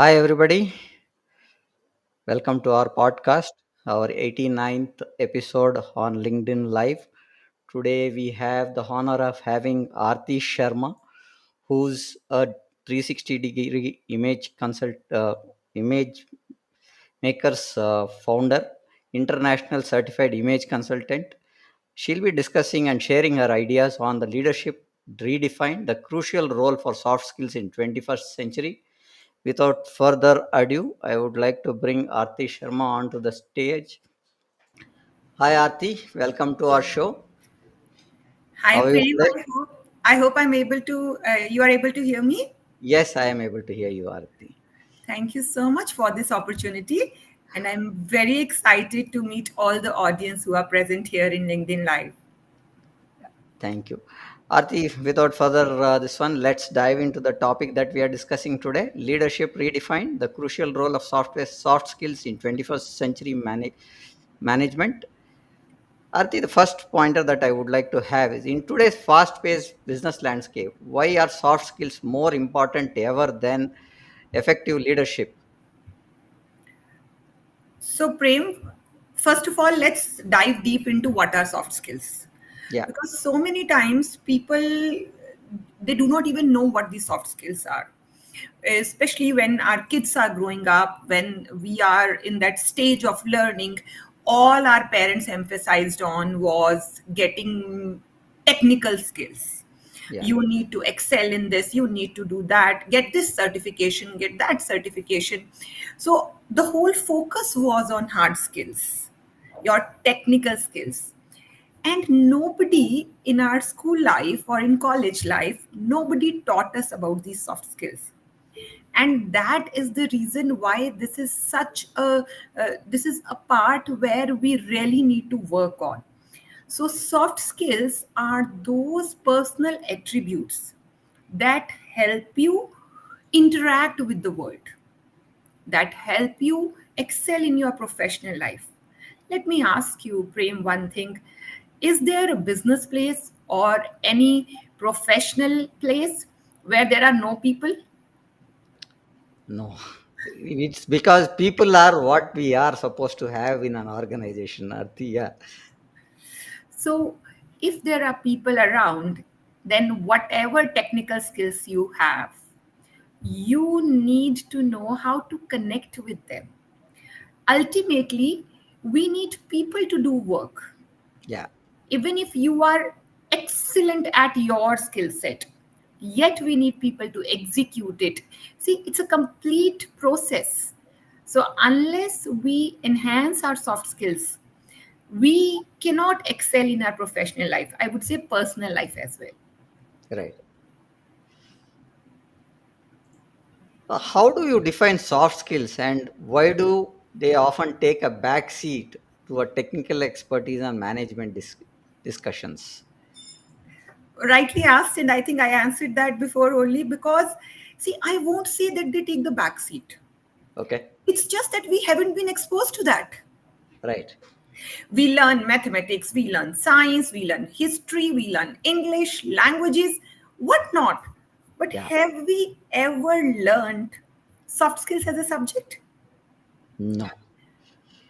Hi, everybody. Welcome to our podcast, our 89th episode on LinkedIn Live. Today, we have the honor of having Aarti Sharma, who's a 360-degree image makers founder, international certified image consultant. She'll be discussing and sharing her ideas on the leadership redefined, the crucial role for soft skills in 21st century. Without further ado, I would like to bring Aarti Sharma onto the stage. Hi, Aarti. Welcome to our show. Hi, How are you Prem. today? I hope I'm able to, you are able to hear me. Yes, I am able to hear you, Aarti. Thank you so much for this opportunity. And I'm very excited to meet all the audience who are present here in LinkedIn Live. Thank you. Aarti, without further this one, let's dive into the topic that we are discussing today leadership redefined, the crucial role of soft skills in 21st century management. Arti, the first pointer that I would like to have is in today's fast paced business landscape, why are soft skills more important ever than effective leadership? So, Prem, first of all, let's dive deep into what are soft skills. Yeah, Because so many times people they do not even know what these soft skills are, especially when our kids are growing up, when we are in that stage of learning. All our parents emphasized on was getting technical skills. yeah, You need to excel in this, you need to do that, get this certification, get that certification. So the whole focus was on hard skills, your technical skills. And nobody in our school life or in college life, nobody taught us about these soft skills. And that is the reason why this is such a this is a part where we really need to work on. So soft skills are those personal attributes that help you interact with the world, that help you excel in your professional life. Let me ask you, Prem, one thing. Is there a business place or any professional place where there are no people? no. It's because people are what we are supposed to have in an organization, Arti. Yeah, So, if there are people around, then whatever technical skills you have, you need to know how to connect with them. Ultimately, we need people to do work. yeah, Even if you are excellent at your skill set, yet we need people to execute it. See, it's a complete process. So, unless we enhance our soft skills, we cannot excel in our professional life. I would say personal life as well. right. How do you define soft skills and why do they often take a back seat to a technical expertise and management discussions? Rightly asked, and I think I answered that before only because, see, I won't say that they take the back seat. Okay, It's just that we haven't been exposed to that. right. We learn mathematics, we learn science, we learn history, we learn English, languages, whatnot. But Yeah, have we ever learned soft skills as a subject? no.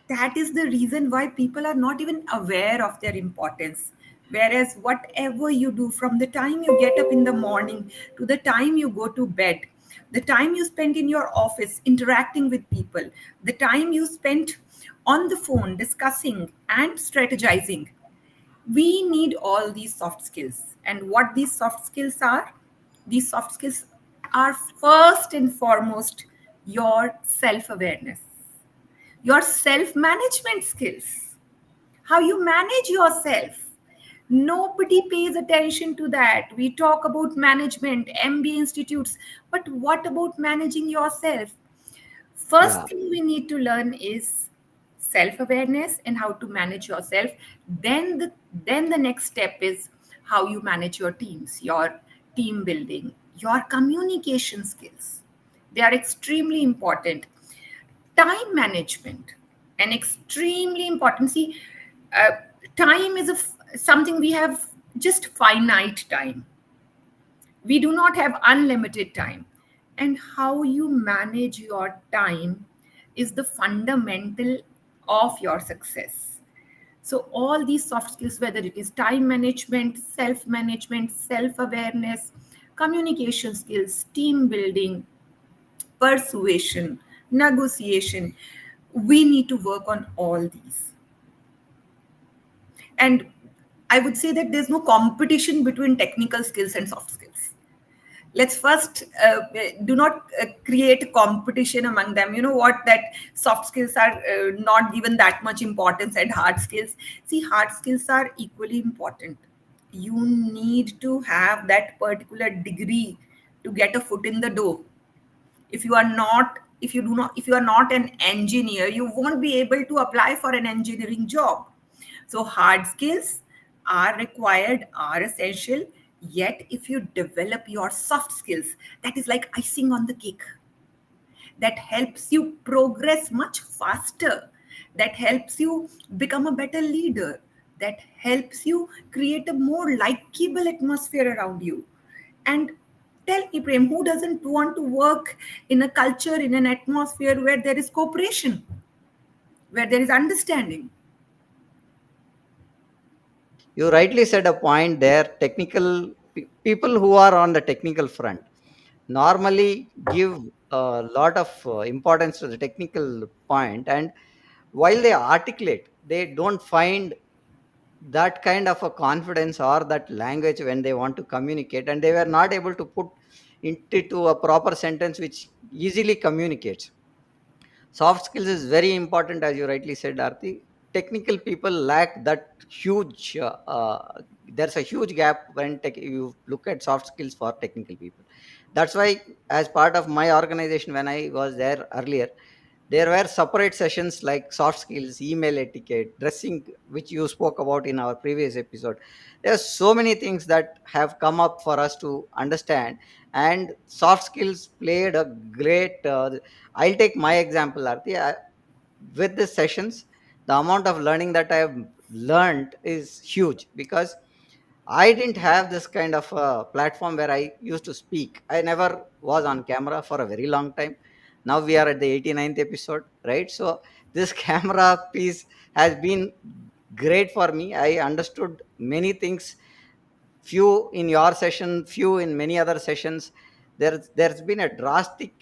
That is the reason why people are not even aware of their importance. Whereas, whatever you do from the time you get up in the morning to the time you go to bed, the time you spend in your office interacting with people, the time you spent on the phone discussing and strategizing, we need all these soft skills. And what these soft skills are? These soft skills are first and foremost your self awareness, your self management skills, how you manage yourself. Nobody pays attention to that. We talk about management, MBA institutes, but what about managing yourself? Yeah, First thing we need to learn is self awareness and how to manage yourself. Then the next step is how you manage your teams, your team building, your communication skills. They are extremely important. Time management, and extremely important. See, uh, time is something we have just finite time. We do not have unlimited time. and how you manage your time is the fundamental of your success. So all these soft skills, whether it is time management, self awareness, communication skills, team building, persuasion, negotiation, we need to work on all these. And I would say that there's no competition between technical skills and soft skills. Let's first do not create competition among them. You know what, that soft skills are not given that much importance, and hard skills, see, hard skills are equally important. You need to have that particular degree to get a foot in the door. If you are not, if you are not an engineer, you won't be able to apply for an engineering job. So hard skills are required, are essential. Yet if you develop your soft skills, that is like icing on the cake. That helps you progress much faster, that helps you become a better leader, that helps you create a more likable atmosphere around you. And tell me, Prem, who doesn't want to work in a culture, in an atmosphere where there is cooperation, where there is understanding? You rightly said a point there. People who are on the technical front normally give a lot of importance to the technical point, and while they articulate, they don't find that kind of a confidence or that language when they want to communicate, and they were not able to put into a proper sentence which easily communicates. Soft skills is very important, as you rightly said, Aarti. Technical people lack that huge there's a huge gap when you look at soft skills for technical people. That's why, as part of my organization, when I was there earlier, there were separate sessions like soft skills, email etiquette, dressing, which you spoke about in our previous episode. There are so many things that have come up for us to understand, and soft skills played a great. I'll take my example, Arti. With the sessions, the amount of learning that I have learned is huge, because I didn't have this kind of a platform where I used to speak. I never was on camera for a very long time. Now we are at the 89th episode, right? So this camera piece has been great for me. I understood many things, few in your session, few in many other sessions. There's been a drastic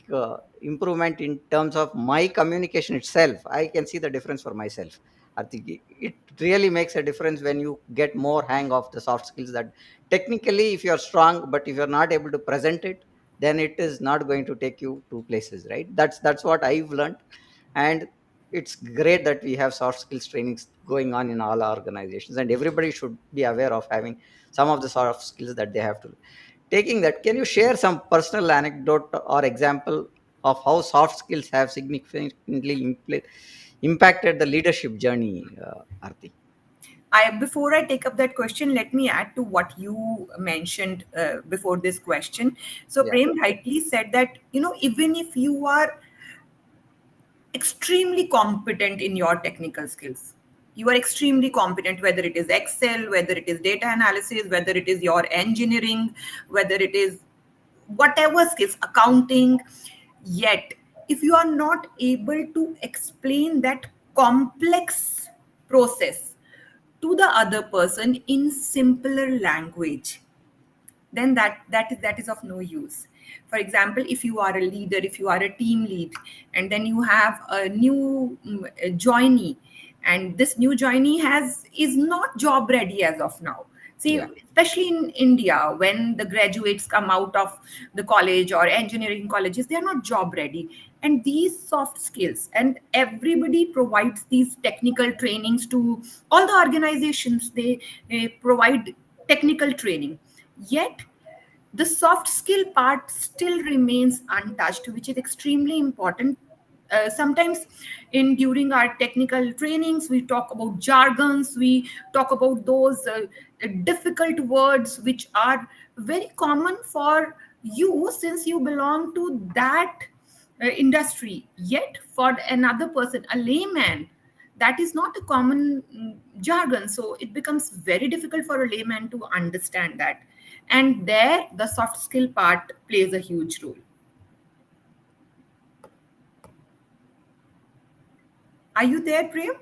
improvement in terms of my communication itself. I can see the difference for myself. I think it really makes a difference when you get more hang of the soft skills. That technically, if you're strong, but if you're not able to present it, then it is not going to take you to places, right? That's what I've learned. And it's great that we have soft skills trainings going on in all our organizations, and everybody should be aware of having some of the soft skills that they have to. Taking that, can you share some personal anecdote or example of how soft skills have significantly impacted the leadership journey, Aarti? Before I take up that question, let me add to what you mentioned before this question. So Yeah, Prem rightly said that, even if you are extremely competent in your technical skills, you are extremely competent, whether it is Excel, whether it is data analysis, whether it is your engineering, whether it is whatever skills, accounting, yet if you are not able to explain that complex process to the other person in simpler language, then that is of no use. For example, if you are a leader, if you are a team lead, and then you have a new joinee, and this new joinee is not job ready as of now. See, yeah. especially in India, when the graduates come out of the college or engineering colleges, they are not job ready. And these soft skills, and everybody provides these technical trainings to all the organizations, they provide technical training, yet the soft skill part still remains untouched, which is extremely important. Sometimes in during our technical trainings, we talk about jargons, we talk about those difficult words which are very common for you since you belong to that industry, yet for another person, a layman, that is not a common jargon, so it becomes very difficult for a layman to understand that. And there the soft skill part plays a huge role. Are you there, Prem?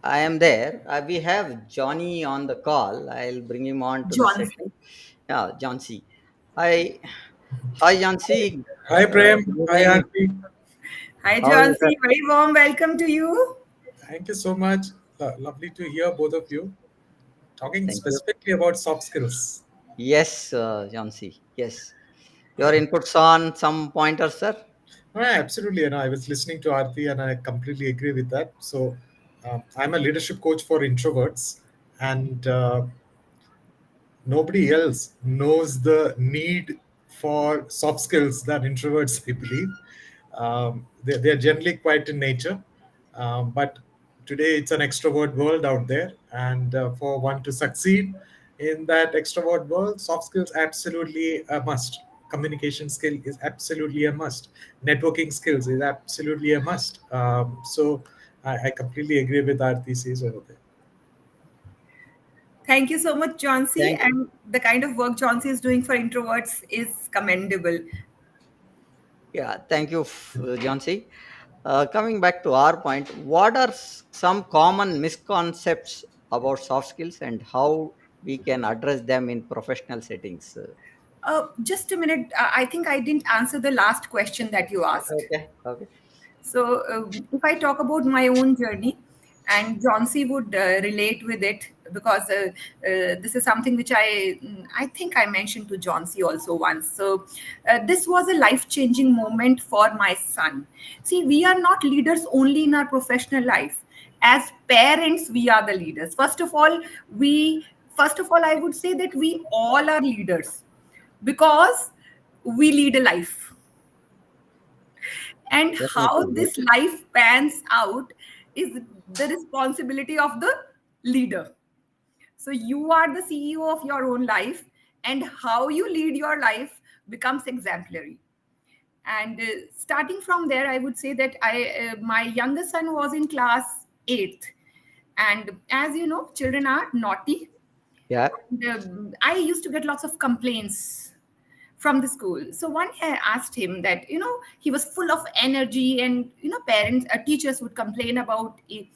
I am there. We have Johnny on the call. I'll bring him on to the John. session. Yeah, John C. Hi, hi, John C. Hi Prem, Good hi evening. Aarti. Hi, How are John you, sir? C. Very warm welcome to you. Thank you so much. Lovely to hear both of you talking Thank you. specifically about soft skills. Yes, John C. Yes. Your inputs on some pointers, sir? Absolutely, I was listening to Aarti and I completely agree with that. So, I'm a leadership coach for introverts, and nobody else knows the need for soft skills than introverts, I believe. They're generally quiet in nature, but today it's an extrovert world out there. And for one to succeed in that extrovert world, soft skills absolutely a must. Communication skill is absolutely a must. Networking skills is absolutely a must. So I completely agree with our thesis over there. Thank you so much, John C. Thank And the kind of work John C. is doing for introverts is commendable. Yeah, thank you, John C. Coming back to our point, what are some common misconceptions about soft skills and how we can address them in professional settings? Just a minute. I think I didn't answer the last question that you asked. Okay, okay. So, if I talk about my own journey, and John C would relate with it because this is something which I think I mentioned to John C also once. So, this was a life changing moment for my son. See, we are not leaders only in our professional life. As parents, we are the leaders. First of all, I would say that we all are leaders because we lead a life, and how Definitely, this yes. life pans out is the responsibility of the leader. So you are the CEO of your own life, and how you lead your life becomes exemplary. And starting from there, I would say that my youngest son was in class 8th, and as you know, children are naughty. Yeah, And, I used to get lots of complaints from the school. So one day I asked him that, he was full of energy, and, parents, teachers would complain about it.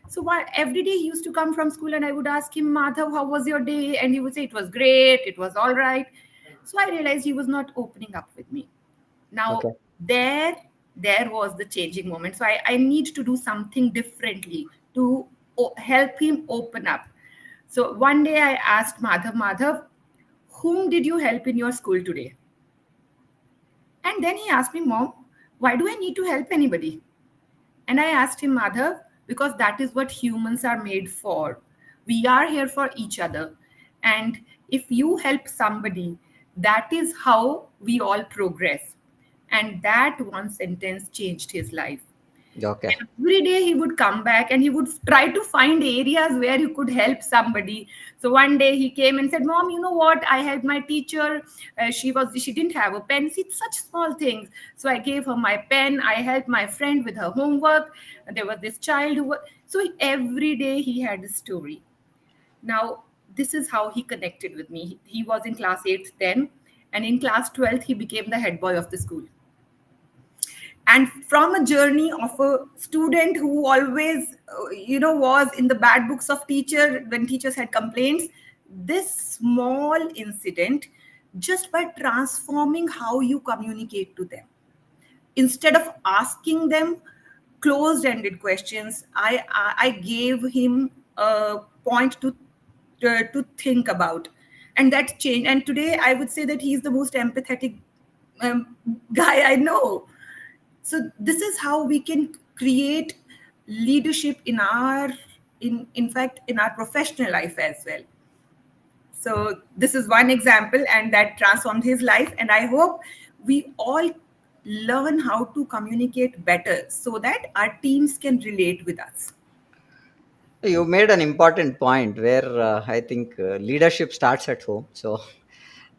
So every day he used to come from school and I would ask him, Madhav, how was your day? And he would say, it was great, it was all right. So I realized he was not opening up with me. Now, okay. there was the changing moment. So I need to do something differently to help him open up. So one day I asked Madhav, whom did you help in your school today? And then he asked me, Mom, why do I need to help anybody? And I asked him, Madhav, because that is what humans are made for. We are here for each other. And if you help somebody, that is how we all progress. And that one sentence changed his life. Okay. Every day he would come back and he would try to find areas where he could help somebody. So one day he came and said, Mom, you know what, I helped my teacher. She didn't have a pen. See, it's such small things. So I gave her my pen. I helped my friend with her homework. There was this child so every day he had a story. Now this is how he connected with me. He was in class 8th then, and in class 12th he became the head boy of the school. And from a journey of a student who always was in the bad books of teacher when teachers had complaints, this small incident, just by transforming how you communicate to them, instead of asking them closed ended questions, I gave him a point to think about. And that changed, and today I would say that he's the most empathetic guy I know. So this is how we can create leadership in fact in our professional life as well. So this is one example, and that transformed his life, and I hope we all learn how to communicate better so that our teams can relate with us. You made an important point where I think leadership starts at home. So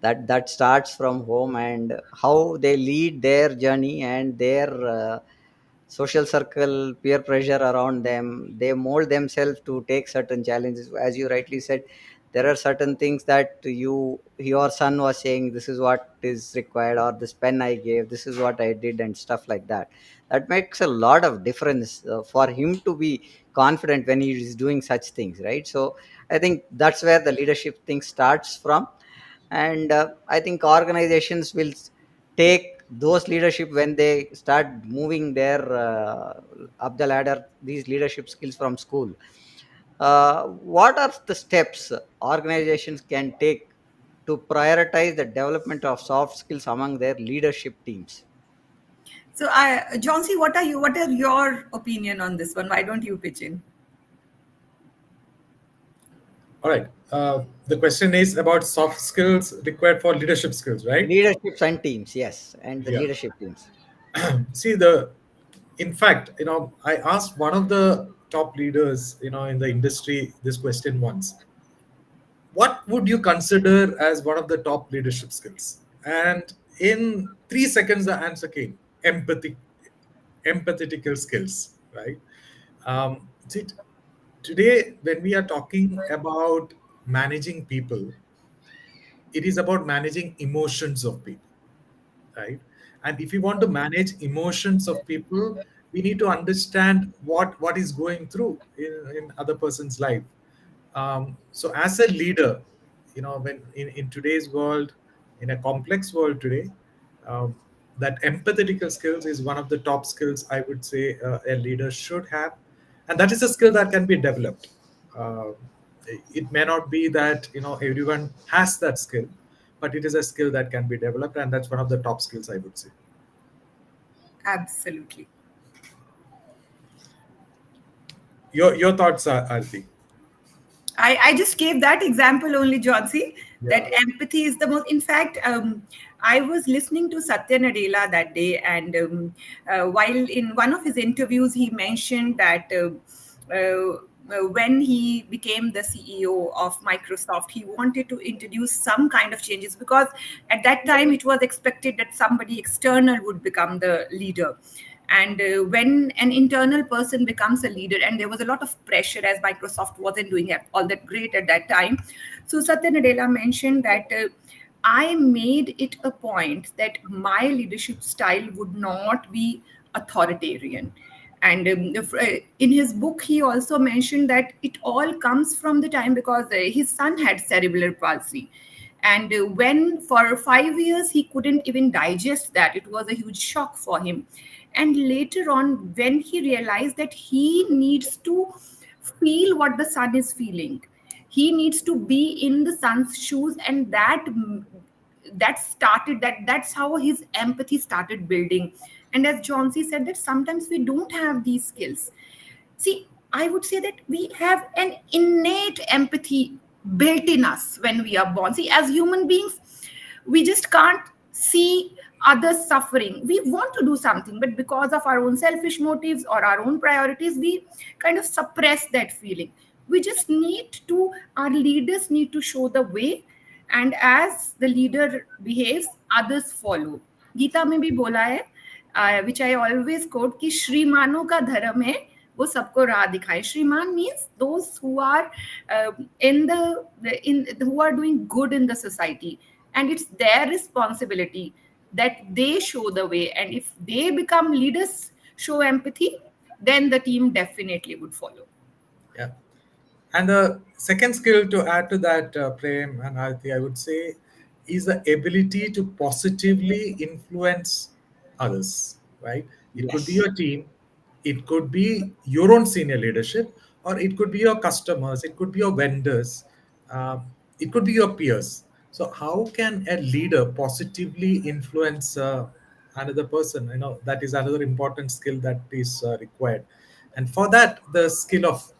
that starts from home, and how they lead their journey and their social circle, peer pressure around them, they mold themselves to take certain challenges. As you rightly said, There are certain things that your son was saying, this is what is required, or this pen I gave, this is what I did, and stuff like that. That makes a lot of difference for him to be confident when he is doing such things, right? So I think that's where the leadership thing starts from. And I think organizations will take those leadership when they start moving their up the ladder, these leadership skills from school. What are the steps organizations can take to prioritize the development of soft skills among their leadership teams? So, John C, what are your opinion on this one? Why don't you pitch in? All right. The question is about soft skills required for leadership skills, right? Leaderships and teams, yes, and the Yeah. leadership teams. See, in fact, I asked one of the top leaders, in the industry this question once. What would you consider as one of the top leadership skills? And in 3 seconds, the answer came: empathetical skills, right? See, today, when we are talking about managing people, it is about managing emotions of people, right? And if we want to manage emotions of people, we need to understand what is going through in other person's life. So as a leader, when in today's world, in a complex world today, um, that empathetical skills is one of the top skills I would say a leader should have, and that is a skill that can be developed. uh, it may not be that everyone has that skill, but it is a skill that can be developed, and that's one of the top skills I would say. Absolutely. Your thoughts are, Aarti? I just gave that example only, Johnsy, that Yeah. empathy is the most. In fact, I was listening to Satya Nadella that day, and while in one of his interviews, he mentioned that when he became the CEO of Microsoft, he wanted to introduce some kind of changes because at that time it was expected that somebody external would become the leader. And when an internal person becomes a leader, and there was a lot of pressure as Microsoft wasn't doing all that great at that time. So Satya Nadella mentioned that I made it a point that my leadership style would not be authoritarian. And in his book, he also mentioned that it all comes from the time because his son had cerebral palsy. And when for 5 years he couldn't even digest that, it was a huge shock for him. And later on, when he realized that he needs to feel what the son is feeling, he needs to be in the son's shoes, and that's how his empathy started building. And as John C said, that sometimes we don't have these skills. See, I would say that we have an innate empathy built in us when we are born. See, as human beings, we just can't see others suffering. We want to do something, but because of our own selfish motives or our own priorities, we kind of suppress that feeling. We just need to, our leaders need to show the way, and as the leader behaves, others follow. Gita में भी बोला है, which I always quote, कि श्रीमानों का धर्म है वो सबको राह दिखाए. Shriman means those who are who are doing good in the society, and it's their responsibility that they show the way. And if they become leaders, show empathy, then the team definitely would follow. Yeah. And the second skill to add to that, Prem and Aarti, I would say, is the ability to positively influence others, right? It could be Yes. your team, it could be your own senior leadership, or it could be your customers, it could be your vendors, it could be your peers. So, how can a leader positively influence another person? That is another important skill that is required. And for that, the skill of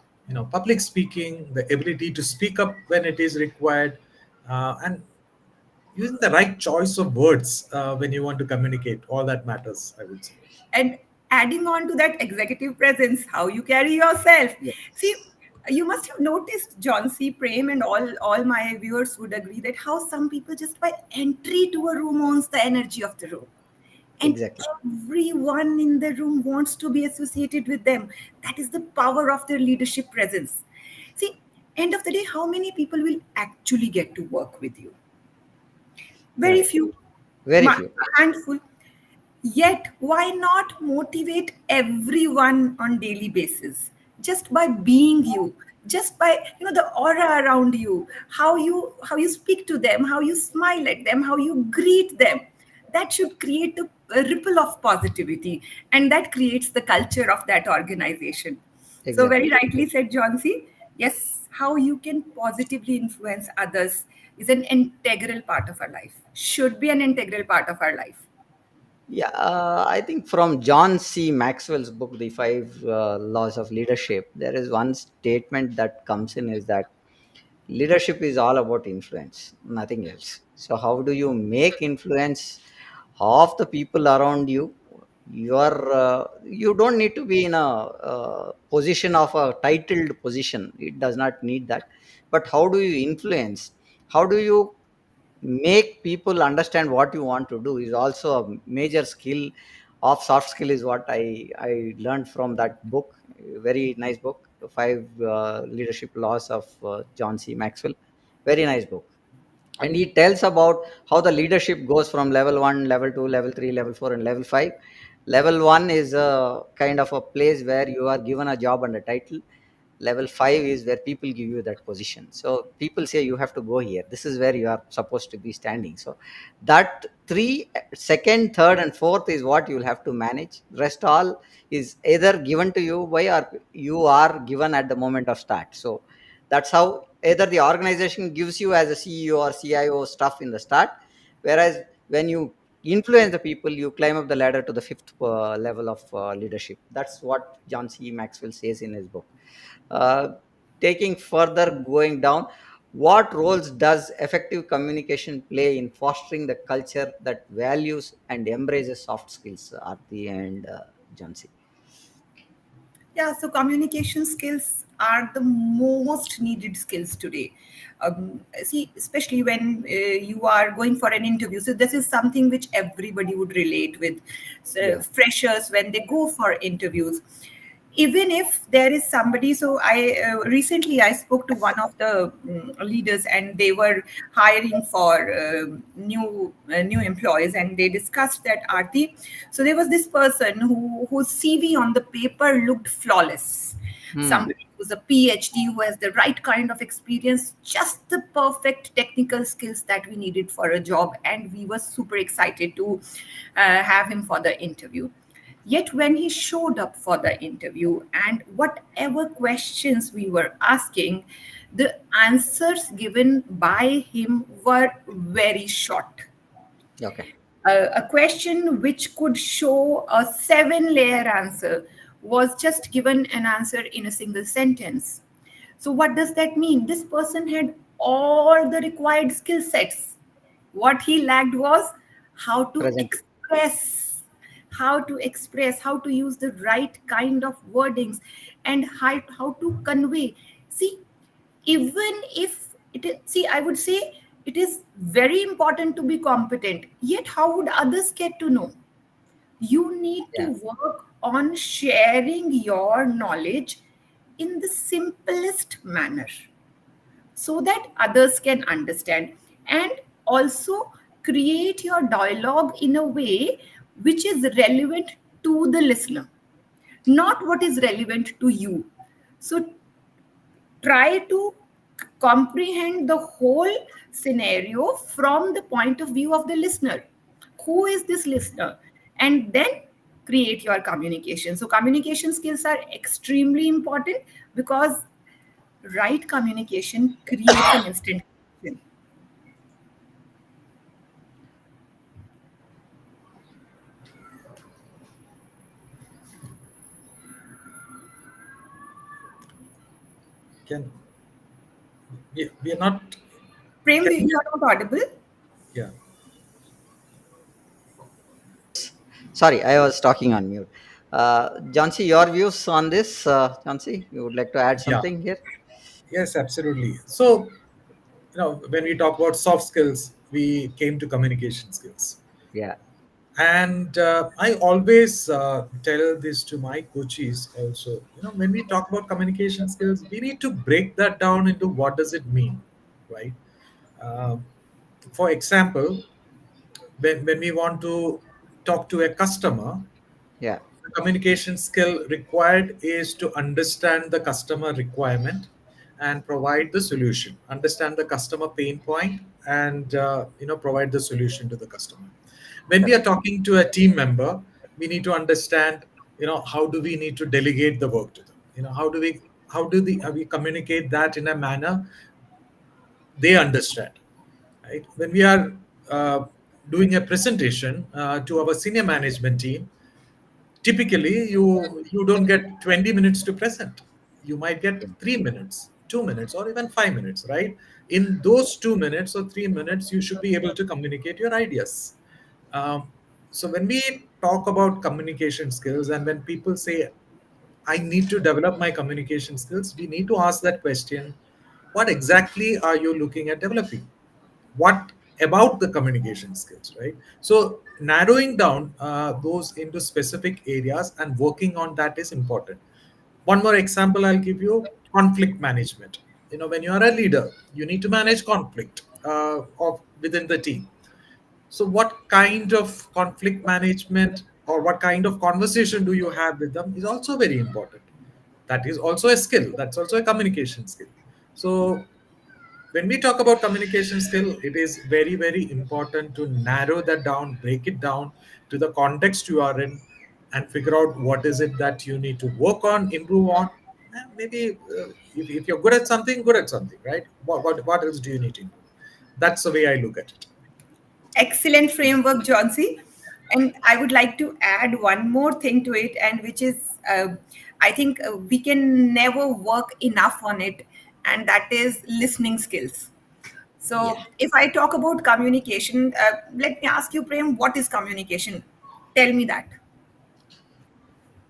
public speaking, the ability to speak up when it is required, and using the right choice of words when you want to communicate, all that matters, I would say. And adding on to that, executive presence, how you carry yourself. See, Yes. you must have noticed, John C. Prem, and all my viewers would agree that how some people just by entry to a room owns the energy of the room, and Exactly. everyone in the room wants to be associated with them. That is the power of their leadership presence. See, End of the day, how many people will actually get to work with you? Very Right. few, Very few. handful. Yet, why not motivate everyone on daily basis? Just by being you, just by the aura around you, how you speak to them, how you smile at them, how you greet them. That should create a ripple of positivity, and that creates the culture of that organization. So very Exactly. rightly said, John C. Yes, how you can positively influence others is an integral part of our life. Should be an integral part of our life. Yeah, I think from John C. Maxwell's book, The Five Laws of Leadership, there is one statement that comes in is that leadership is all about influence, nothing else. So, how do you make influence of the people around you? You don't need to be in a position of a titled position. It does not need that. But how do you influence? How do you make people understand what you want to do is also a major skill of soft skill is what I learned from that book. Very nice book, The Five Leadership Laws of John C. Maxwell. Very nice book. And he tells about how the leadership goes from level 1, level 2, level 3, level 4, and level 5. Level 1 is a kind of a place where you are given a job and a title. Level 5 is where people give you that position, so people say you have to go here, this is where you are supposed to be standing. So that three, second, third, and fourth is what you will have to manage. Rest all is either given to you by or you are given at the moment of start. So that's how either the organization gives you as a CEO or CIO stuff in the start, whereas when you influence the people, you climb up the ladder to the fifth level of leadership. That's what John C. Maxwell says in his book. uh, Taking further, going down, what roles does effective communication play in fostering the culture that values and embraces soft skills, Aarti and Jansi? Yeah, so communication skills are the most needed skills today. See, especially when you are going for an interview. So, this is something which everybody would relate with. So, Yeah. freshers, when they go for interviews, even if there is somebody, so I recently I spoke to one of the leaders, and they were hiring for new employees, and they discussed that, Aarti. So there was this person whose CV on the paper looked flawless. Hmm. Somebody who's a PhD, who has the right kind of experience, just the perfect technical skills that we needed for a job, and we were super excited to have him for the interview. Yet, when he showed up for the interview, and whatever questions we were asking, the answers given by him were very short. Okay. A question which could show a seven-layer answer was just given an answer in a single sentence. So, what does that mean? This person had all the required skill sets. What he lacked was how to Present. express, how to use the right kind of wordings, and how to convey. See, even if it is, see, I would say it is very important to be competent, yet how would others get to know? You need to Yeah. work on sharing your knowledge in the simplest manner, so that others can understand, and also create your dialogue in a way which is relevant to the listener, not what is relevant to you. So try to comprehend the whole scenario from the point of view of the listener. Who is this listener? And then create your communication. So communication skills are extremely important, because right communication creates an instant connection. Can we are not? Prem, Can, you are not audible. yeah, Sorry, I was talking on mute. Jansi, your views on this? Jansi, you would like to add yeah, something here? yes, absolutely. So, when we talk about soft skills, we came to communication skills. Yeah. And I always tell this to my coaches also. When we talk about communication skills, we need to break that down into what does it mean, right? Um for example, when we want to talk to a customer, Yeah. the communication skill required is to understand the customer requirement and provide the solution, understand the customer pain point, and provide the solution to the customer. When we are Correct. talking to a team member, we need to understand, how do we need to delegate the work to them, how we communicate that in a manner they understand, right? When we are uh, doing a presentation to our senior management team, typically you don't get 20 minutes to present. You might get 3 minutes, 2 minutes, or even 5 minutes, right? In those 2 minutes or 3 minutes, you should be able to communicate your ideas. So when we talk about communication skills, and when people say I need to develop my communication skills, we need to ask that question: what exactly are you looking at developing? What about the communication skills, right? So narrowing down those into specific areas and working on that is important. One more example I'll give you: conflict management. When you are a leader, you need to manage conflict of within the team. So what kind of conflict management or what kind of conversation do you have with them is also very important. That is also a skill, that's also a communication skill. So when we talk about communication skill, it is very, very important to narrow that down, break it down to the context you are in, and figure out what is it that you need to work on, improve on. Maybe if you're good at something, right? What else do you need to improve? That's the way I look at it. Excellent framework, Johnsy. And I would like to add one more thing to it, and which is, I think we can never work enough on it, and that is listening skills. Yeah. So, if I talk about communication, let me ask you, Prem, what is communication? Tell me that.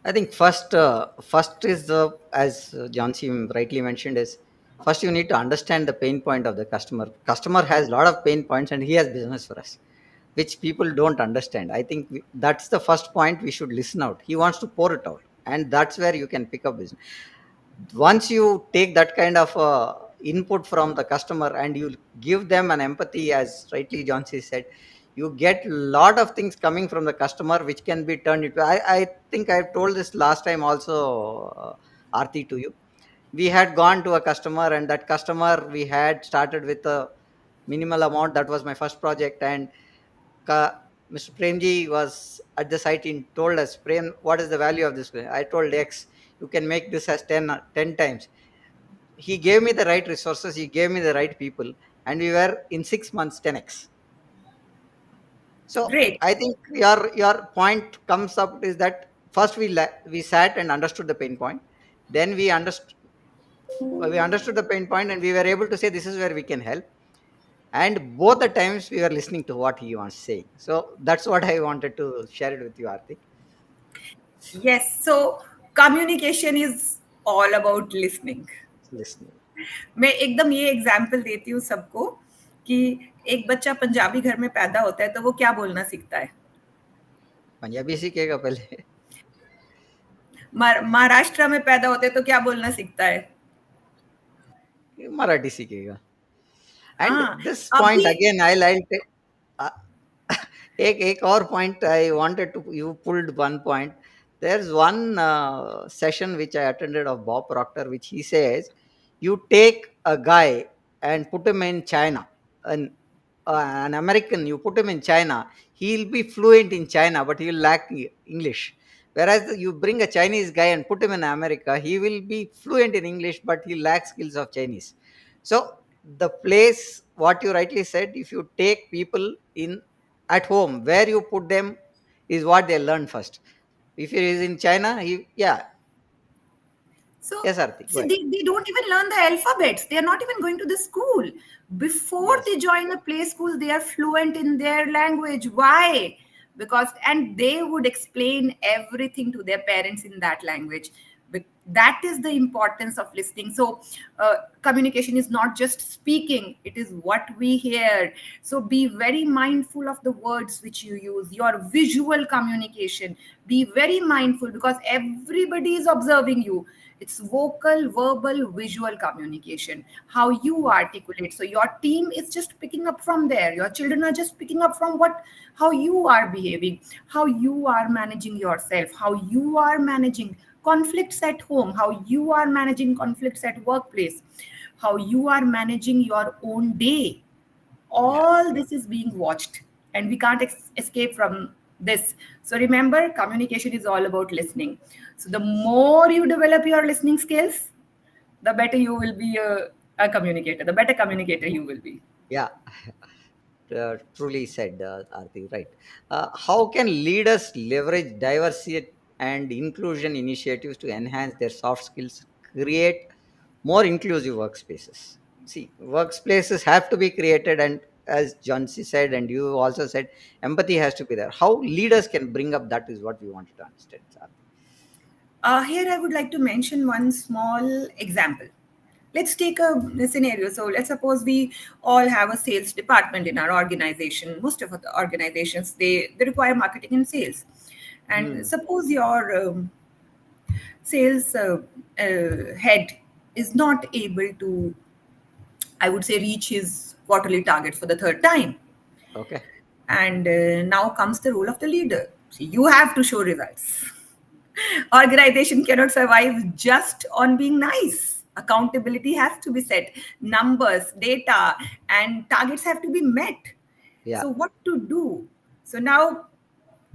I think first is the, as Jansi rightly mentioned, is first you need to understand the pain point of the customer. Customer has a lot of pain points and he has business for us, which people don't understand. I think that's the first point. We should listen out. He wants to pour it out, and that's where you can pick up business. Once you take that kind of input from the customer and you give them an empathy, as rightly Johnsy said, you get a lot of things coming from the customer which can be turned into. I think I've told this last time also, Aarti, to you. We had gone to a customer, and that customer, we had started with a minimal amount. That was my first project. And Ka, Mr. Premji was at the site and told us, Prem, what is the value of this? I told X, you can make this as 10 times. He gave me the right resources, he gave me the right people, and we were in 6 months 10x. So Great. I think your point comes up is that first we sat and understood the pain point. Then we understood the pain point, and we were able to say this is where we can help. And both the times we were listening to what he was saying. So that's what I wanted to share it with you, Aarti. Yes. So, communication is all about listening. Listening. मैं एकदम ये example देती हूँ सबको कि एक बच्चा पंजाबी घर में पैदा होता है तो वो क्या बोलना सीखता है? पंजाबी सीखेगा पहले. महाराष्ट्र में पैदा होते हैं तो क्या बोलना सीखता है? मराठी सीखेगा. And हाँ, this point अभी again, I'll take. uh, एक और point I wanted to, you pulled one point. There's one session which I attended of Bob Proctor, which he says, you take a guy and put him in China, an an American, you put him in China, he'll be fluent in China, but he'll lack English. Whereas you bring a Chinese guy and put him in America, he will be fluent in English, but he lacks skills of Chinese. So the place, what you rightly said, if you take people in at home, where you put them is what they learn first. If he is in China, yeah, so yes, Arti, go see, ahead. they don't even learn the alphabets. They are not even going to the school. Before Yes, they join a play school, they are fluent in their language. Why? Because, and they would explain everything to their parents in that language. That is the importance of listening. So communication is not just speaking, it is what we hear. So be very mindful of the words which you use, your visual communication. Be very mindful, because everybody is observing you. It's vocal, verbal, visual communication, how you articulate. So your team is just picking up from there, your children are just picking up from what, how you are behaving, how you are managing yourself, how you are managing conflicts at home, how you are managing conflicts at workplace, how you are managing your own day. Yeah. All this is being watched, and we can't escape from this. So remember, communication is all about listening. So the more you develop your listening skills, the better you will be a communicator, the better communicator you will be. Yeah. Truly said, Aarti, right. How can leaders leverage diversity and inclusion initiatives to enhance their soft skills, create more inclusive workspaces? See, workplaces have to be created, and as Johnsy said, and you also said, empathy has to be there. How leaders can bring up that is what we wanted to understand, Aarti. Here, I would like to mention one small example. Let's take a scenario. So, let's suppose we all have a sales department in our organization. Most of the organizations, they require marketing and sales. And Hmm. suppose your sales head is not able to, I would say, reach his quarterly target for the third time. Okay. And now comes the role of the leader. So you have to show results. Organization cannot survive just on being nice. Accountability has to be set, numbers, data, and targets have to be met. Yeah. So what to do? So now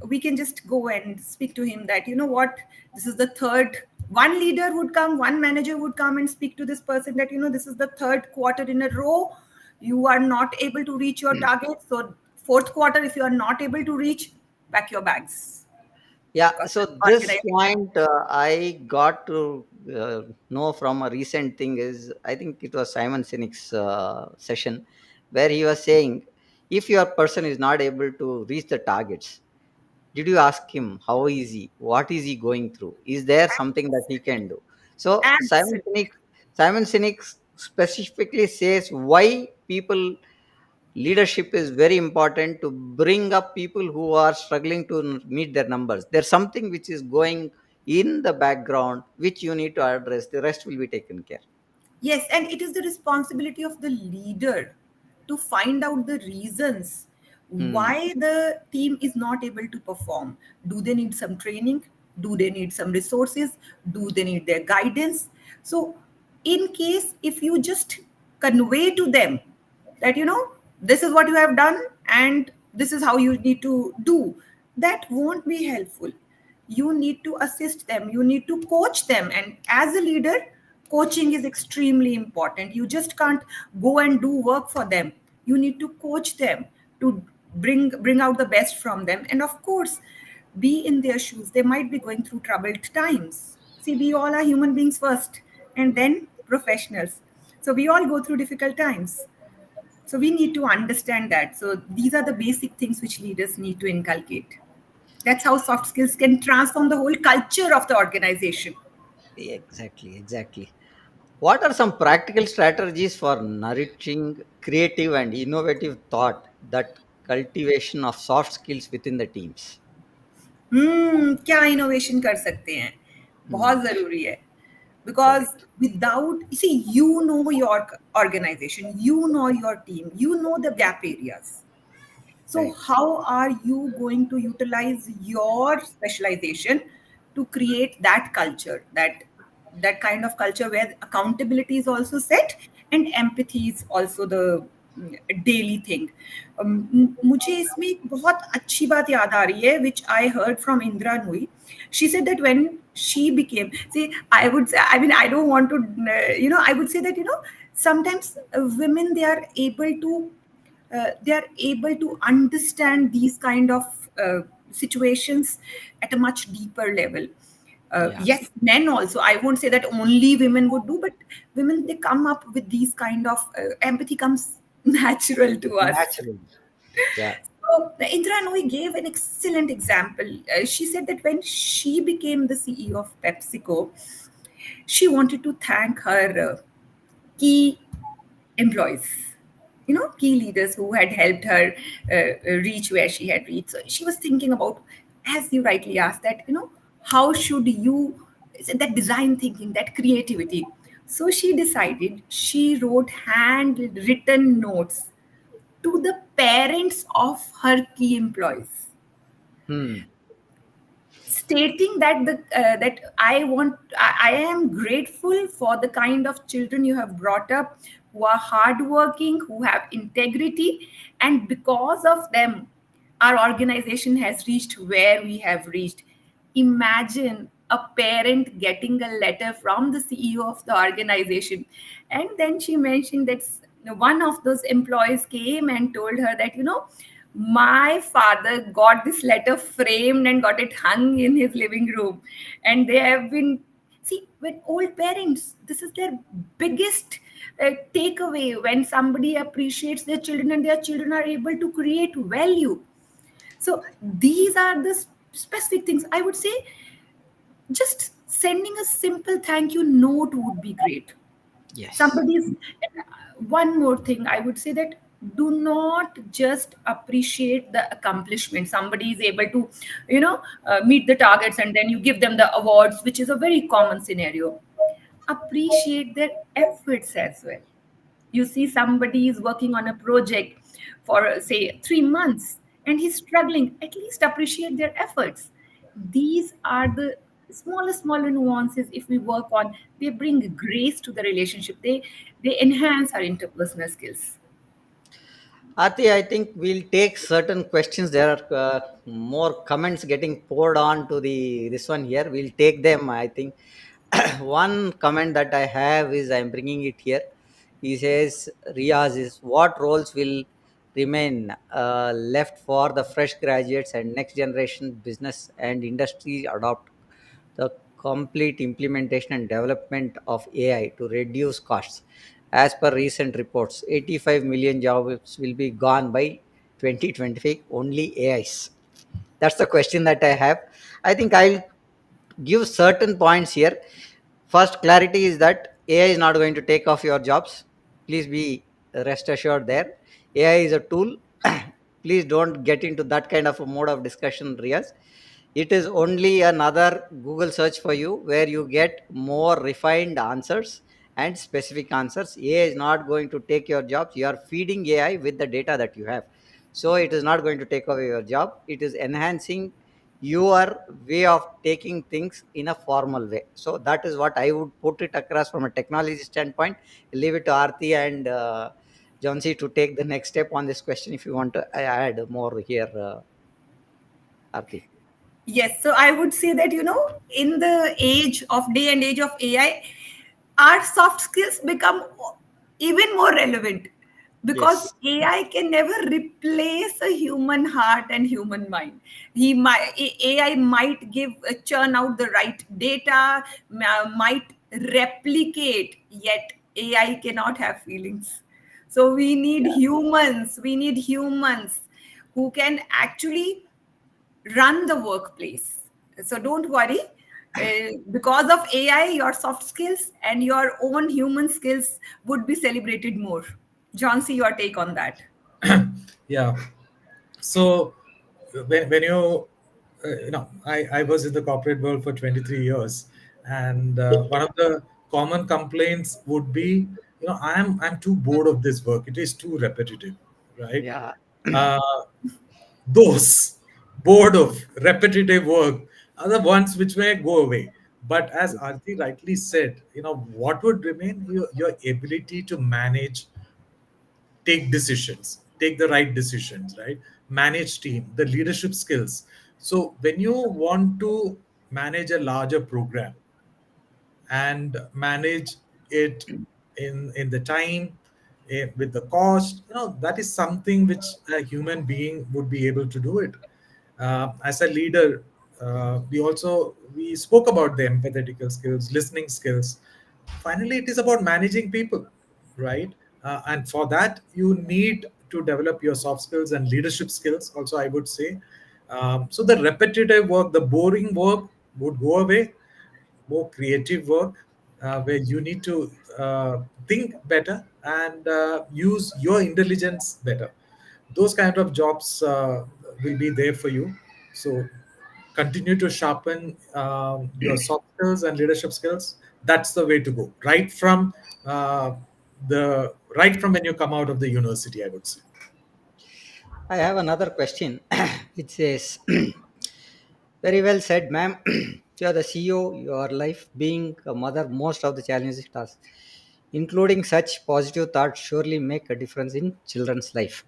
we can just go and speak to him that, you know what, this is the third. One leader would come, one manager would come and speak to this person that, you know, this is the third quarter in a row you are not able to reach your target. So fourth quarter, if you are not able to reach, pack your bags, Yeah, because so the this organization. point I got to know from a recent thing is, I think it was Simon Sinek's session, where he was saying, if your person is not able to reach the targets, did you ask him how is he, what is he going through? Is there something that he can do? So Absolutely. Simon Sinek specifically says why people leadership is very important to bring up people who are struggling to meet their numbers. There's something which is going in the background which you need to address, the rest will be taken care. Yes, and it is the responsibility of the leader to find out the reasons Hmm. why the team is not able to perform. Do they need some training? Do they need some resources? Do they need their guidance? So, in case if you just convey to them that, you know, this is what you have done and this is how you need to do, that won't be helpful. You need to assist them, you need to coach them, and as a leader, coaching is extremely important. You just can't go and do work for them. You need to coach them to bring out the best from them, and of course, be in their shoes. They might be going through troubled times. See, we all are human beings first and then professionals. So we all go through difficult times. So we need to understand that. So these are the basic things which leaders need to inculcate. That's how soft skills can transform the whole culture of the organization. Exactly, exactly. What are some practical strategies for nourishing creative and innovative thought, that cultivation of soft skills within the teams? क्या innovation कर सकते हैं, बहुत Hmm. ज़रूरी है. Because Correct. without, see, you know your organization, you know your team, you know the gap areas. So Right. how are you going to utilize your specialization to create that culture, that kind of culture where accountability is also set and empathy is also the daily thing. मुझे इसमें एक बहुत अच्छी बात याद आ रही है which I heard from Indra Nui. She said that when she became, see, I would say, I mean, I don't want to, I would say that, sometimes women, they are able to understand these kind of situations at a much deeper level. Yeah. Yes, men also, I won't say that only women would do, but women, they come up with these kind of empathy comes natural to us. Naturally. Yeah. So Indra Nooyi gave an excellent example. She said that when she became the CEO of PepsiCo, She wanted to thank her key employees, key leaders who had helped her reach where she had reached. So she was thinking about, as you rightly asked, that how should you, that design thinking, that creativity. So she decided, she wrote handwritten notes to the parents of her key employees, Hmm. stating that that I am grateful for the kind of children you have brought up, who are hardworking, who have integrity, and because of them, our organization has reached where we have reached. Imagine a parent getting a letter from the CEO of the organization. And then she mentioned that one of those employees came and told her that, my father got this letter framed and got it hung in his living room. And they have been, see, when old parents, this is their biggest takeaway, when somebody appreciates their children and their children are able to create value. So these are the specific things I would say. Just sending a simple thank you note would be great. Yes. Somebody's, one more thing I would say, that do not just appreciate the accomplishment. Somebody is able to meet the targets, and then you give them the awards, which is a very common scenario. Appreciate their efforts as well. You see somebody is working on a project for say 3 months and he's struggling, at least appreciate their efforts. These are the smaller nuances. If we work on, they bring grace to the relationship, they enhance our interpersonal skills. Aarti, I think we'll take certain questions. There are more comments getting poured on to the this one here. We'll take them. I think one comment that I have is I'm bringing it here. He says, Riaz is what roles will remain left for the fresh graduates and next generation business and industry adopt the complete implementation and development of AI to reduce costs. As per recent reports, 85 million jobs will be gone by 2025, only AIs. That's the question that I have. I think I'll give certain points here. First, clarity is that AI is not going to take off your jobs. Please be rest assured there. AI is a tool. Please don't get into that kind of a mode of discussion, Riaz. It is only another Google search for you where you get more refined answers and specific answers. AI is not going to take your jobs. You are feeding AI with the data that you have. So it is not going to take away your job. It is enhancing your way of taking things in a formal way. So that is what I would put it across from a technology standpoint. Leave it to Aarti and Johnsy to take the next step on this question if you want to add more here, Aarti. Yes, so I would say that, in the age of day and age of AI, our soft skills become even more relevant, because Yes. AI can never replace a human heart and human mind. AI might give churn out the right data, might replicate, yet AI cannot have feelings. So we need humans who can actually run the workplace. So don't worry. Because of AI, your soft skills and your own human skills would be celebrated more. John, see your take on that. Yeah. So when I was in the corporate world for 23 years, and one of the common complaints would be, I'm too bored of this work. It is too repetitive, right? Yeah. Uh, those bored of repetitive work are the ones which may go away. But as Aarti rightly said, what would remain? Your ability to manage, take decisions, take the right decisions, right? Manage team, the leadership skills. So when you want to manage a larger program and manage it in the time, with the cost, that is something which a human being would be able to do it. As a leader, we spoke about the empathetical skills, listening skills. Finally, it is about managing people, right? And for that, you need to develop your soft skills and leadership skills also, I would say. So the repetitive work, the boring work would go away. More creative work, where you need to think better and use your intelligence better. Those kind of jobs will be there for you. So continue to sharpen your soft skills and leadership skills. That's the way to go. Uh, right from when you come out of the university, I would say. I have another question. It says, very well said, ma'am. You are the CEO, your life being a mother, most of the challenges it has, including such positive thoughts, surely make a difference in children's life.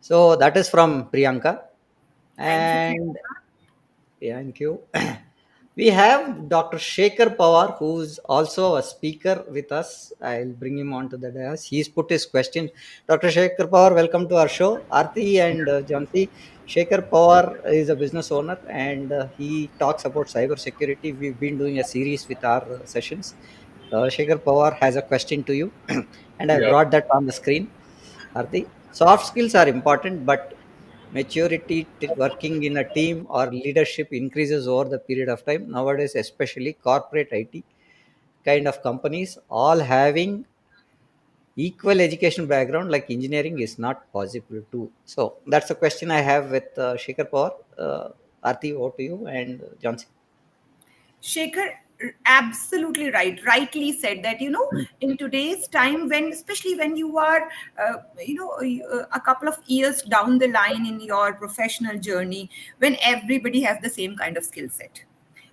So that is from Priyanka. Thank you. And thank you. We have Dr. Shekhar Pawar, who's also a speaker with us. I'll bring him onto the dais. He's put his question. Dr. Shekhar Pawar, welcome to our show. Aarti and Jansi. Shekhar Pawar is a business owner and he talks about cyber security. We've been doing a series with our sessions. Shekhar Pawar has a question to you, and I Yeah, brought that on the screen. Aarti, soft skills are important, but maturity working in a team or leadership increases over the period of time. Nowadays, especially corporate IT kind of companies, all having equal education background like engineering is not possible too. So that's a question I have with Shekhar Pawar. Aarti, over to you, and Johnson. Shekhar, absolutely right. Rightly said that, in today's time, when, especially when you are, a couple of years down the line in your professional journey, when everybody has the same kind of skill set.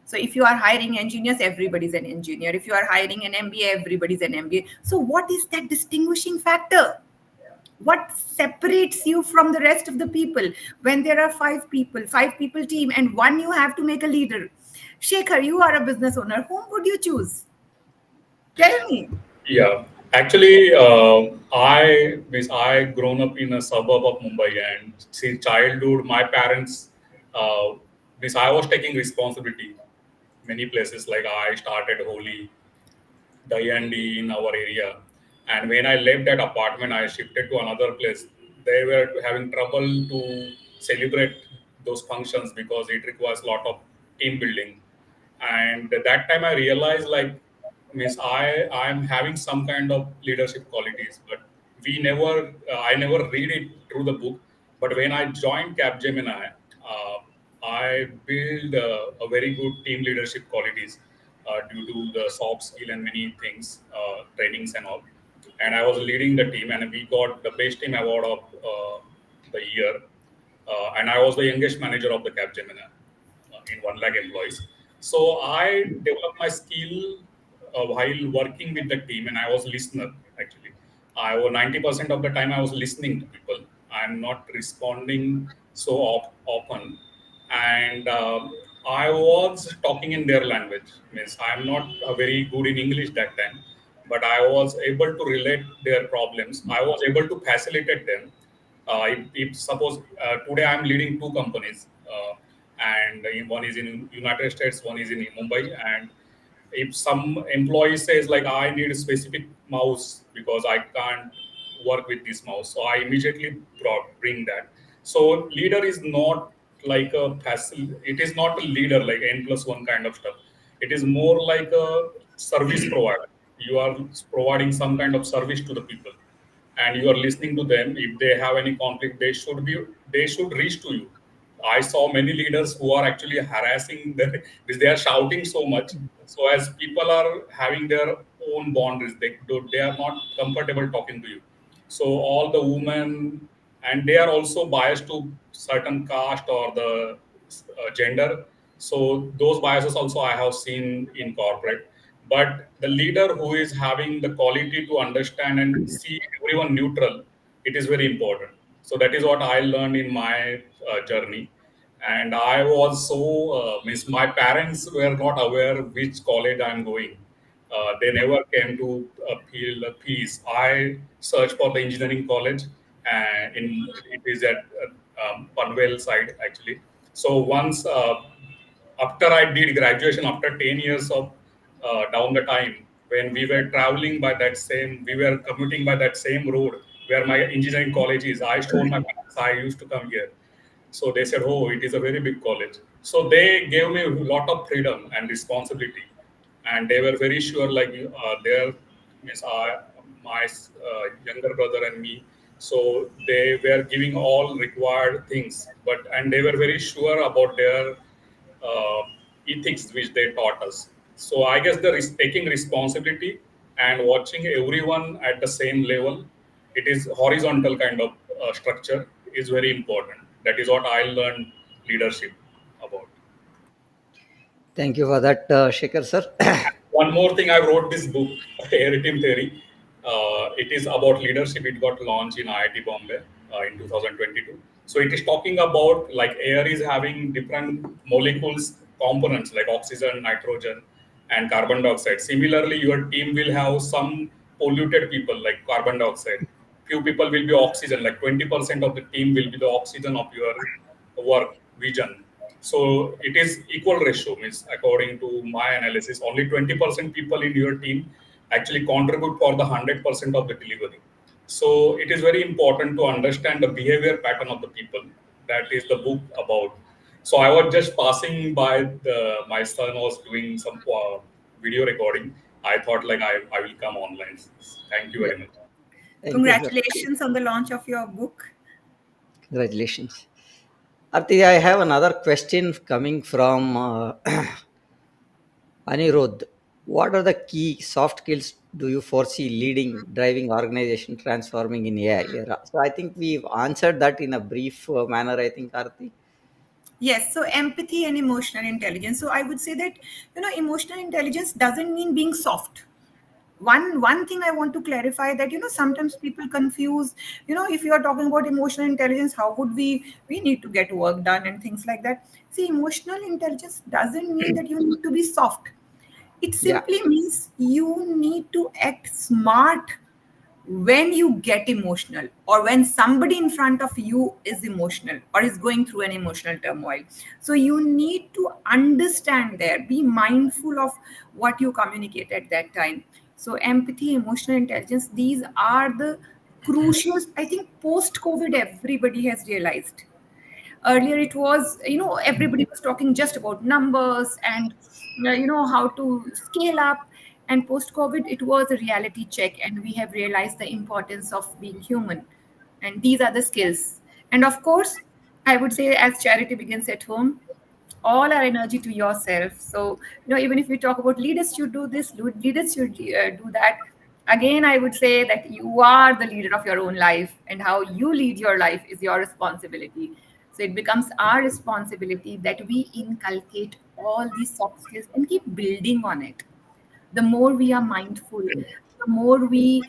So if you are hiring engineers, everybody's an engineer. If you are hiring an MBA, everybody's an MBA. So what is that distinguishing factor? What separates you from the rest of the people when there are five people team, and one you have to make a leader? Shekhar, you are a business owner, whom would you choose? Tell me. yeah. Actually, I grown up in a suburb of Mumbai, and since childhood, my parents I was taking responsibility many places. Like I started Holi, Dayandi in our area, and when I left that apartment, I shifted to another place. They were having trouble to celebrate those functions because it requires a lot of team building. And at that time I realized, like, I'm having some kind of leadership qualities, but we never I never read it through the book. But when I joined Capgemini, I built a very good team leadership qualities due to the soft skill and many things, trainings and all. And I was leading the team, and we got the best team award of the year. And I was the youngest manager of the Capgemini in 1 lakh employees. So I developed my skill while working with the team, and I was listener actually. I was 90% of the time I was listening to people. I'm not responding so often, and I was talking in their language. Means I'm not very good in English that time, but I was able to relate their problems. I was able to facilitate them. If suppose today I'm leading two companies, and one is in United States, one is in Mumbai, and if some employee says like I need a specific mouse because I can't work with this mouse, so I immediately bring that. So leader is not like a passive. It is not a leader like N+1 kind of stuff. It is more like a service provider. You are providing some kind of service to the people, and you are listening to them. If they have any conflict, they should reach to you. I saw many leaders who are actually harassing them because they are shouting so much. So as people are having their own boundaries, they are not comfortable talking to you. So all the women, and they are also biased to certain caste or the gender. So those biases also I have seen in corporate. But the leader who is having the quality to understand and see everyone neutral, it is very important. So that is what I learned in my journey. And I was so means my parents were not aware which college I'm going. They never came to feel a peace. I searched for the engineering college, and it is at Panvel side actually. So once after I did graduation, after 10 years of down the time, when we were traveling by that same, we were commuting by that same road where my engineering college is. I told my parents I used to come here. So they said, "Oh, it is a very big college." So they gave me a lot of freedom and responsibility. and they were very sure, like their means my younger brother and me. So they were giving all required things, but and they were very sure about their uh, ethics which they taught us. So I guess the taking responsibility and watching everyone at the same level, it is horizontal kind of structure is very important. That is what I learned leadership about. Thank you for that, Shekhar sir. One more thing, I wrote this book, Air Team Theory. It is about leadership. It got launched in IIT Bombay in 2022. So it is talking about like air is having different molecules, components like oxygen, nitrogen, and carbon dioxide. Similarly, your team will have some polluted people like carbon dioxide. Few people will be oxygen, like 20% of the team will be the oxygen of your work vision. So it is equal ratio, means according to my analysis, only 20% people in your team actually contribute for the 100% of the delivery. So it is very important to understand the behavior pattern of the people. That is the book about. So I was just passing by my son was doing some video recording. I thought like I will come online. Thank you Yeah, very much. thank you sir. Congratulations on the launch of your book. Congratulations. Aarti, I have another question coming from Anirudh. What are the key soft skills do you foresee leading, driving organization transforming in AI era? So I think we've answered that in a brief manner, I think, Aarti. Yes, so empathy and emotional intelligence. So I would say that, emotional intelligence doesn't mean being soft. One thing I want to clarify, that sometimes people confuse, if you are talking about emotional intelligence, how would we need to get work done and things like that. See, emotional intelligence doesn't mean that you need to be soft. It Yeah, simply means you need to act smart when you get emotional, or when somebody in front of you is emotional or is going through an emotional turmoil. So you need to understand there, be mindful of what you communicate at that time. So empathy, emotional intelligence, these are the crucial, I think post COVID everybody has realized. Earlier it was, everybody was talking just about numbers and how to scale up. And post COVID it was a reality check, and we have realized the importance of being human. And these are the skills. And of course, I would say, as charity begins at home, all our energy to yourself. So, even if we talk about leaders should do this, leaders should do that. Again, I would say that you are the leader of your own life, and how you lead your life is your responsibility. So it becomes our responsibility that we inculcate all these soft skills and keep building on it. The more we are mindful, the more we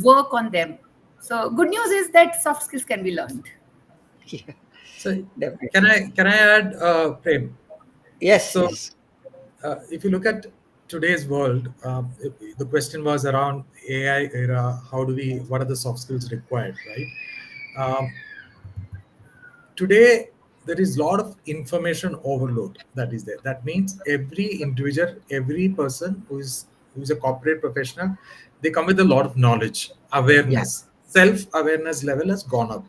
work on them. So good news is that soft skills can be learned. yeah, So definitely. can I add, Prem? Yes, So yes. if you look at today's world, the question was around AI era. How do we? What are the soft skills required? Right. Um, Today there is a lot of information overload that is there. That means every individual, every person who is a corporate professional, they come with a lot of knowledge, Yeah, awareness, self awareness level has gone up.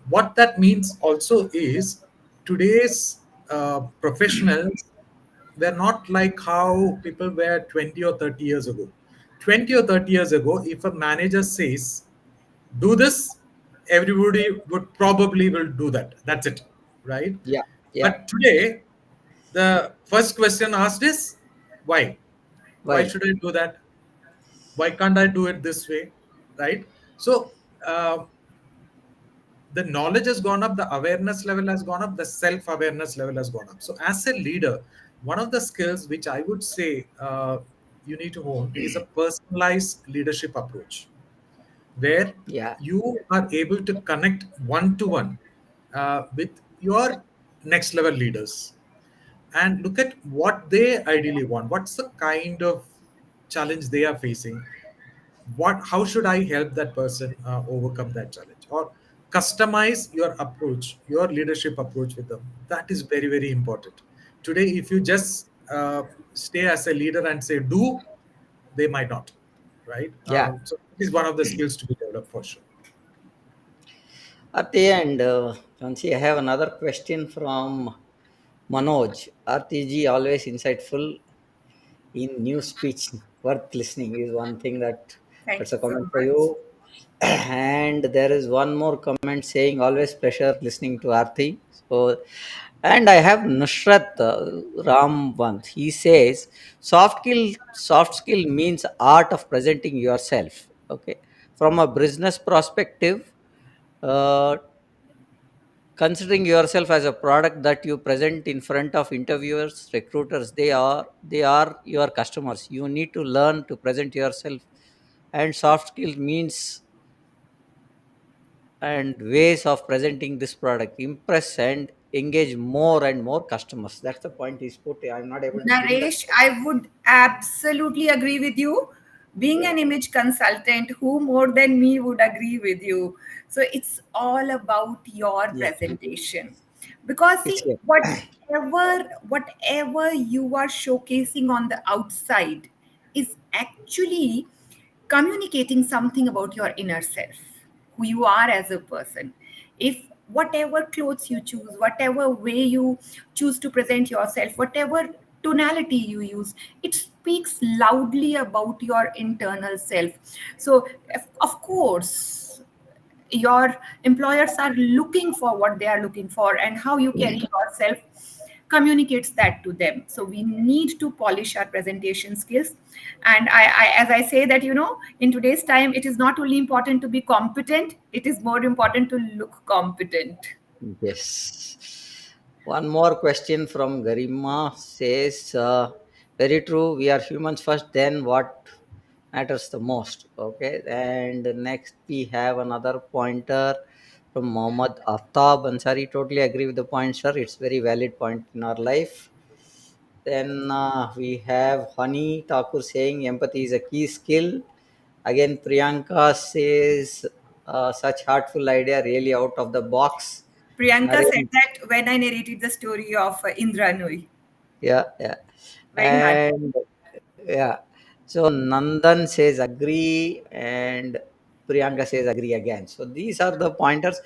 What that means also is today's professionals, they're not like how people were 20 or 30 years ago. 20 or 30 years ago, if a manager says do this, everybody would probably will do that. That's it, right? yeah, yeah. But today the first question asked is why? Why Why? should I do that? Why can't I do it this way? Right? So uh, the knowledge has gone up, the awareness level has gone up, the self awareness level has gone up. So as a leader, one of the skills which I would say you need to hone is a personalized leadership approach, where Yeah, you are able to connect one to one with your next level leaders and look at what they ideally want. What's the kind of challenge they are facing? What? How should I help that person overcome that challenge? Or customize your approach, your leadership approach with them. That is very very important. Today, if you just stay as a leader and say do, they might not, right? yeah. So it is one of the skills to be developed for sure. Aarti and Chansi, I have another question from Manoj. Aarti ji, always insightful. in new speech worth listening is one thing Thank that's you a so comment for you. much. And there is one more comment saying always pleasure listening to Aarti. So, and I have Nusrat Ram one. He says soft skill means art of presenting yourself. Okay, from a business perspective, uh, considering yourself as a product that you present in front of interviewers, recruiters, they are your customers. You need to learn to present yourself, and soft skill means and ways of presenting this product impress and engage more and more customers. That's the point he's put. I'm not able to pin that Naresh, point. I would absolutely agree with you. Being Yeah, an image consultant, who more than me would agree with you? So it's all about your yeah, presentation. Because it's see, here. whatever you are showcasing on the outside is actually communicating something about your inner self, who you are as a person. If whatever clothes you choose, whatever way you choose to present yourself, whatever tonality you use, it speaks loudly about your internal self. So of course your employers are looking for what they are looking for, and how you carry yourself communicates that to them. So we need to polish our presentation skills. And as I say that, in today's time, it is not only important to be competent, it is more important to look competent. Yes. One more question from Garima says, very true. We are humans first, then what matters the most. Okay. And next we have another pointer from Mohammad Aftab Ansari. Totally agree with the point, sir. It's very valid point in our life. Then we have Honey Thakur saying empathy is a key skill. Again, Priyanka says such heartful idea, really out of the box. Priyanka said Naren, that when I narrated the story of Indra Nui. yeah, yeah. Very hard. And yeah. So Nandan says agree, and Priyanka says agree again. So these are the pointers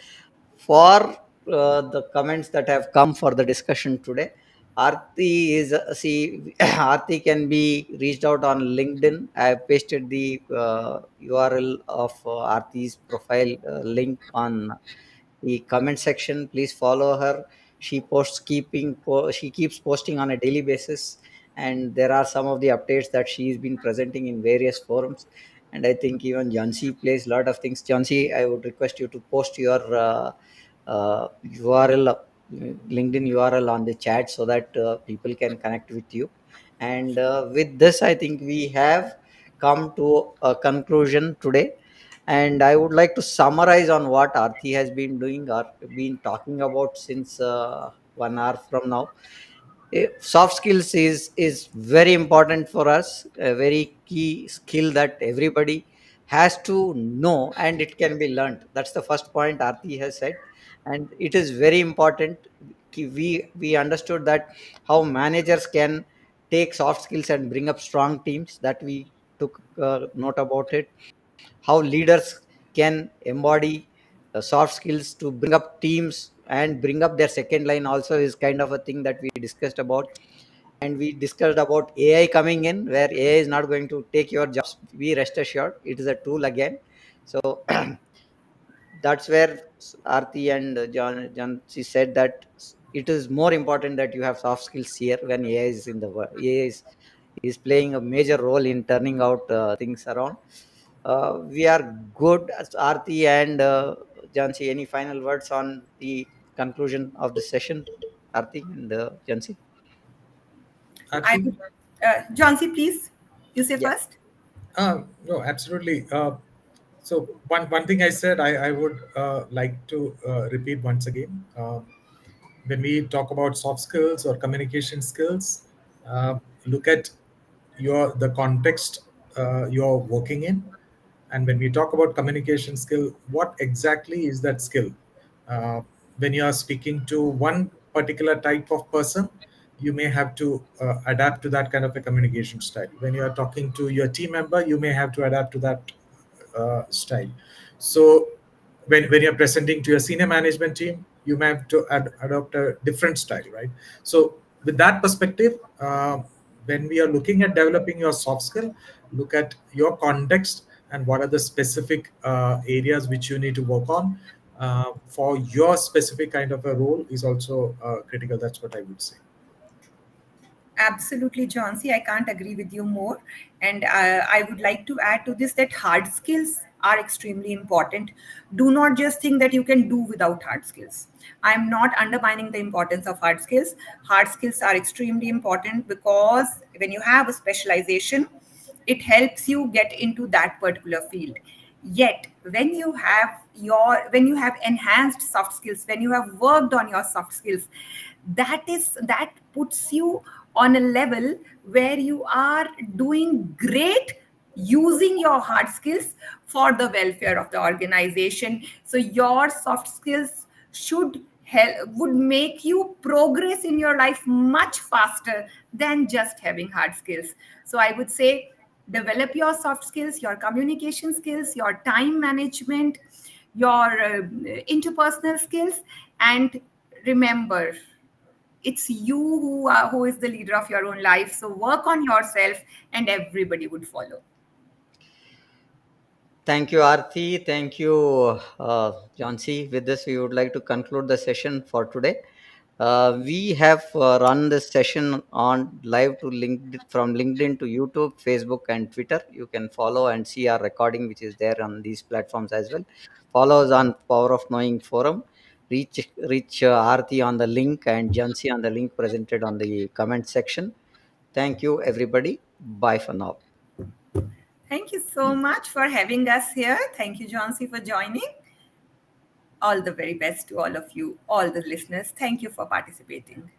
for the comments that have come for the discussion today. Aarti is see Aarti can be reached out on LinkedIn. I have pasted the URL of Aarti's profile link on the comment section. Please follow her. She keeps posting on a daily basis, and there are some of the updates that she's been presenting in various forums. And I think even Jansi plays a lot of things. Jansi, I would request you to post your URL, LinkedIn URL on the chat so that people can connect with you. And with this, I think we have come to a conclusion today. And I would like to summarize on what Aarti has been doing or been talking about since 1 hour from now. Soft skills is very important for us, a very key skill that everybody has to know, and it can be learned. That's the first point Aarti has said, and it is very important. We understood that how managers can take soft skills and bring up strong teams, that we took note about it. How leaders can embody soft skills to bring up teams and bring up their second line also is kind of a thing that we discussed about. And we discussed about AI coming in, where AI is not going to take your jobs. Be rest assured, it is a tool again. So that's where Aarti and John she said that it is more important that you have soft skills here when AI is in the world. AI is playing a major role in turning out things around. We are good as Aarti and Jansi. Any final words on the conclusion of the session, Aarti and Jansi? I Aarti? would, Johnsy, please, you say Yeah. first. No, absolutely. So one thing I said, I would like to repeat once again. When we talk about soft skills or communication skills, look at the context you're working in. And when we talk about communication skill, what exactly is that skill? uh, when you are speaking to one particular type of person, you may have to adapt to that kind of a communication style. When you are talking to your team member, you may have to adapt to that style. So when you're presenting to your senior management team, you may have to adopt a different style, right? So with that perspective, when we are looking at developing your soft skill, look at your context and what are the specific areas which you need to work on for your specific kind of a role is also critical. That's what I would say. Absolutely, Johnsy. I can't agree with you more. And I would like to add to this that hard skills are extremely important. Do not just think that you can do without hard skills. I'm not undermining the importance of hard skills. Hard skills are extremely important because when you have a specialization, it helps you get into that particular field. Yet when you have enhanced soft skills, when you have worked on your soft skills, that puts you on a level where you are doing great using your hard skills for the welfare of the organization. So your soft skills should help would make you progress in your life much faster than just having hard skills. So I would say develop your soft skills, your communication skills, your time management, your interpersonal skills, and remember, it's you who is the leader of your own life. So work on yourself, and everybody would follow. Thank you, Aarti. Thank you, Jansi. With this, we would like to conclude the session for today. We have run this session on live to LinkedIn, from LinkedIn to YouTube, Facebook, and Twitter. You can follow and see our recording, which is there on these platforms as well. Follow us on Power of Knowing Forum. Reach Aarti on the link and Jansi on the link presented on the comment section. Thank you, everybody. Bye for now. Thank you so much for having us here. Thank you, Johnsy, for joining. All the very best to all of you, all the listeners. Thank you for participating.